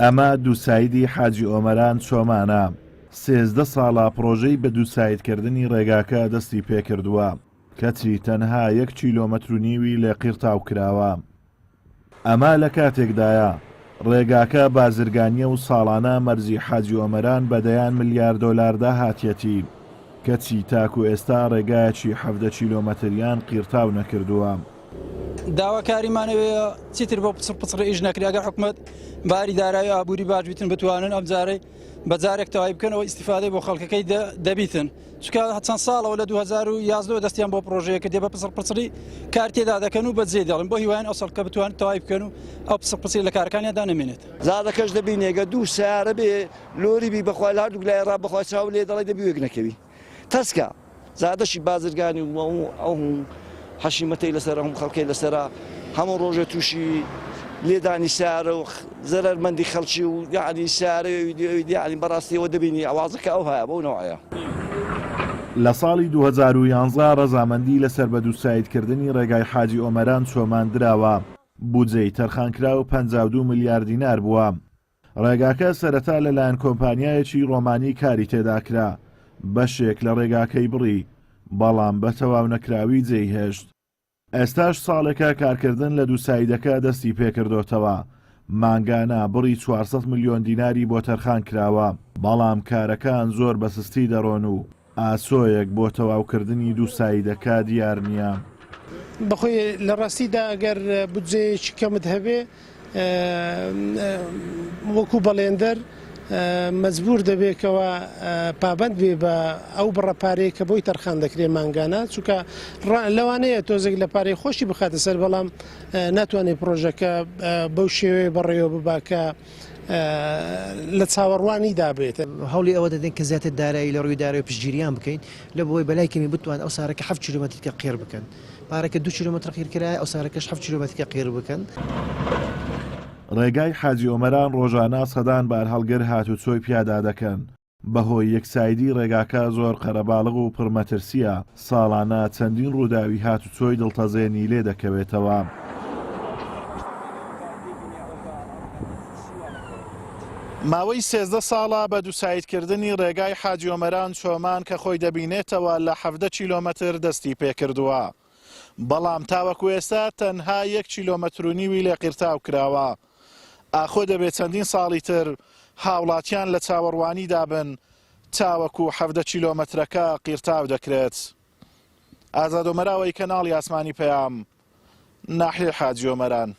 ئەمە دووسایدی حاجی ئۆمەران چۆمانە. 13 ساڵە پرۆژەی بە دووسایدکردنی ڕێگاکە دەستی پێکردووە کەچی تەنها 1.5 کیلۆمەتر لێ قیرتاو کراوە. ئەمە لە کاتێکدایە ڕێگاکە بازرگانیە و ساڵانە مەرجی حاجی ئۆمەران بەدەیان ملیار دۆلاردا هاتیەتی کەچی تاکو ئێستا ڕێگایەکی 17 کیلۆمەتریان قیرتاو نەکردووە. داواکاریمانەوەیە چیتر بۆ پچڕ ئیش نەکرێ ئەگەر حکومەت باری دارایی ئابووری باش بیتن بتوانن ئەم جارەی بەجارێک تەواوی بکەنەوە ئیسیفادەی بۆ خەڵکەکەی دەبیتن چونکە چەند ساڵەوە لە 2011 دەستیان بۆ پرۆژەیە کە دێ بە پچڕی کار تێدا دەکەن و بەجێ دەڵن بۆ هیوایان ئەو سەڵکە بتوان تەواوی بکەن و ئەو پچڕی لە کارەکانیاندا نەمێنێت. زادەکەش دەبینێگە دوو سیارە بێ لۆری بی بەخوا لە هەردوو لای ڕاب بەخوا چاو لێ دەڵی دەبی وێک نەکەوی تەسکە زادەشی بازرگانی ئەو حەشیمەتەی لەسەر هەم خەڵکەی لەسەرە هەموو ڕۆژە تووشی لێدانی سیارە و زەرمەندی خەڵکی و یعنی سیارە یعنی بەڕاستیەوە دەبینی ئەوازەکە ئەو هەیە بەو نەوەیە. لە ساڵی 2011 ڕەزامەندی لەسەر بە دووسایدکردنی ڕێگای حاجی ئۆمەران چۆماندراوە بودجەی تەرخانکرا و 52 ملیار دینار بووە. ڕێگاکە سەرەتا لەلایەن کۆمپانیایەکی ڕۆمانی کاری تێداکرا بەشێک لە ڕێگاکەی بڕی بەڵام بە تەواو نەکراوی جێی هێشت. ئێستاش ساڵێکە کارکردن لە دووسایدەکە دەستی پێکردۆتەوە مانگانە بڕی 400 ملیۆن دیناری بۆ تەرخان کراوە بەڵام کارەکان زۆر بەسستی دەڕۆن و ئاسۆیەک بۆ تەواوکردنی دووسایدەکە دیار نییە. بەخۆی لە ڕاستیدا ئەگەر بودجەیەکی کەمت هەبێ وەکو بەڵێندەر مەجبور دەبێتەوە پابند بێ بە ئەو بڕەپارەیە کە بۆی تەرخان دەکرێت مانگانە چونکە لەوانەیە تۆزێک لە پارەی خۆشی بخاتە سەر بەڵام ناتوانێت پرۆژەکە بەو شێوەیە بەڕێوە بباکە لە چاوەڕوانی دابێت. هەوڵی ئەوە دەدەین کە زیاتر دارایی لە ڕووی دارایی پشتگیریان بکەین لە بۆی بەلای کەمی بتوان ئەو سارەکە 7 کیلۆمەترکە قیر بکەن پارەکە 2 کیلۆمەتر قیرکرای ئەو سارەکەش 7 کیلۆمەترکە قیر بکەن. ڕێگای حاجی ئۆمەران ڕۆژانە سەدان بار هەڵگر هاتوچۆی پیادا دەکەن بەهۆی یەکسایدی ڕێگاکە زۆر قەرەباڵغ و پڕمەترسیە ساڵانە چەندین ڕووداوی هاتوچۆی دڵتەزێنی لێ دەکەوێتەوە. ماوەی 13 ساڵە بە دووسایدکردنی ڕێگای حاجی ئۆمەران چۆمان کە خۆی دەبینێتەوە لە 17 کیلۆمەتر دەستی پێکردووە بەڵام تاوەکو ئێستا تەنها 1.5 کیلۆمەتر لێ قیرتاو کراوە. ئاخۆ دەبێت چەندین ساڵی تر هاوڵاتیان لە چاوەڕوانی دابن تاوەکو 17 کیلۆمەترەکە قیرتاو دەکرێت. ئازاد ئۆمەراوەی کەناڵی ئاسمانی پەیام ناحیە حاجی ئۆمەران.